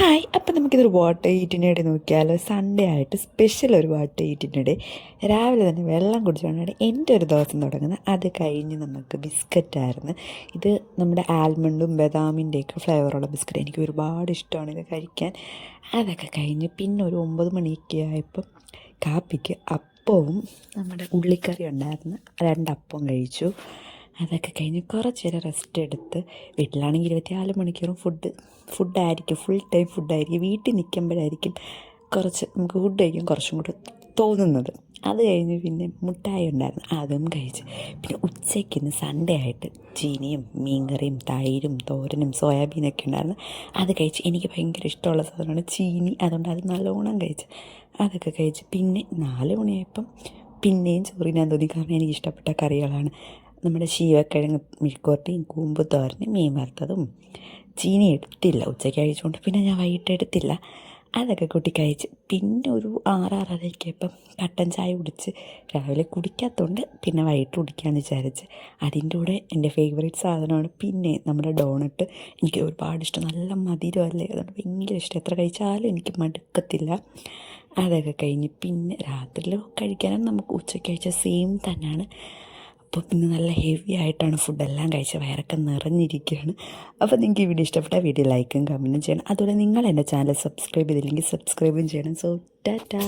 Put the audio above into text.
Hi, അപ്പം നമുക്കിതൊരു water ഈറ്റിനിടെ നോക്കിയാലോ. സൺഡേ ആയിട്ട് സ്പെഷ്യൽ ഒരു വാട്ടർ ഈറ്റിനിടെ രാവിലെ തന്നെ വെള്ളം കുടിച്ചുകൊണ്ടാണ് എൻ്റെ ഒരു ദിവസം തുടങ്ങുന്നത്. അത് കഴിഞ്ഞ് നമുക്ക് ബിസ്ക്കറ്റായിരുന്നു. ഇത് നമ്മുടെ ആൽമണ്ടും ബദാമിൻ്റെയൊക്കെ ഫ്ലേവറുള്ള ബിസ്ക്കറ്റ്. എനിക്ക് ഒരുപാട് ഇഷ്ടമാണ് ഇത് കഴിക്കാൻ. അതൊക്കെ കഴിഞ്ഞ് പിന്നെ ഒരു 9 മണിയൊക്കെ ആയപ്പം കാപ്പിക്ക് അപ്പവും നമ്മുടെ ഉള്ളിക്കറി ഉണ്ടായിരുന്നു. 2 അപ്പം കഴിച്ചു. അതൊക്കെ കഴിഞ്ഞ് കുറച്ച് നേരം റെസ്റ്റ് എടുത്ത്, വീട്ടിലാണെങ്കിൽ 24 മണിക്കൂറും ഫുഡായിരിക്കും, ഫുൾ ടൈം ഫുഡായിരിക്കും. വീട്ടിൽ നിൽക്കുമ്പോഴായിരിക്കും കുറച്ച് നമുക്ക് ഫുഡ് കഴിക്കാൻ കുറച്ചും കൂടെ തോന്നുന്നത്. അത് കഴിഞ്ഞ് പിന്നെ മുട്ടായി ഉണ്ടായിരുന്നു, അതും കഴിച്ച്. പിന്നെ ഉച്ചയ്ക്ക് ഇന്ന് സൺഡേ ആയിട്ട് ചീനിയും മീൻകറിയും തൈരും തോരനും സോയാബീനൊക്കെ ഉണ്ടായിരുന്നു. അത് കഴിച്ച്. എനിക്ക് ഭയങ്കര ഇഷ്ടമുള്ള സാധനമാണ് ചീനി, അതുകൊണ്ട് അത് നല്ലോണം കഴിച്ച്. അതൊക്കെ കഴിച്ച് പിന്നെ 4 മണിയായപ്പം പിന്നെയും ചോറിനാൻ തോന്നി. കാരണം എനിക്കിഷ്ടപ്പെട്ട കറികളാണ് നമ്മുടെ ശീവക്കിഴങ്ങ് മെഴുക്കുവരട്ടിയും കൂമ്പ് തോരനും മീൻ വറുത്തതും. ചീനി എടുത്തില്ല ഉച്ചയ്ക്ക് കഴിച്ചുകൊണ്ട്, പിന്നെ ഞാൻ വൈകിട്ട് എടുത്തില്ല. അതൊക്കെ കൂട്ടി കഴിച്ച് പിന്നെ ഒരു 6-6:30 കട്ടൻ ചായ കുടിച്ച്. രാവിലെ കുടിക്കാത്തതുകൊണ്ട് പിന്നെ വൈകിട്ട് കുടിക്കാമെന്ന് വിചാരിച്ച്. അതിൻ്റെ കൂടെ എൻ്റെ ഫേവറേറ്റ് സാധനമാണ് പിന്നെ നമ്മുടെ ഡോണട്ട്. എനിക്ക് ഒരുപാട് ഇഷ്ടം, നല്ല മധുരമല്ലേ, അതുകൊണ്ട് ഭയങ്കര ഇഷ്ടം. എത്ര കഴിച്ചാലും എനിക്ക് മടുക്കത്തില്ല. അതൊക്കെ കഴിഞ്ഞ് പിന്നെ രാത്രിയിൽ കഴിക്കാനും നമുക്ക് ഉച്ചയ്ക്ക് കഴിച്ച സെയിം തന്നെയാണ്. അപ്പോൾ പിന്നെ നല്ല ഹെവി ആയിട്ടാണ് ഫുഡെല്ലാം കഴിച്ച്, വയറൊക്കെ നിറഞ്ഞിരിക്കുകയാണ്. അപ്പോൾ നിങ്ങൾക്ക് ഈ വീഡിയോ ഇഷ്ടപ്പെട്ടാൽ വീഡിയോ ലൈക്കും കമൻറ്റും ചെയ്യണം. അതുപോലെ നിങ്ങൾ എൻ്റെ ചാനൽ സബ്സ്ക്രൈബ് ചെയ്തില്ലെങ്കിൽ സബ്സ്ക്രൈബും ചെയ്യണം. സോ ടാറ്റാ.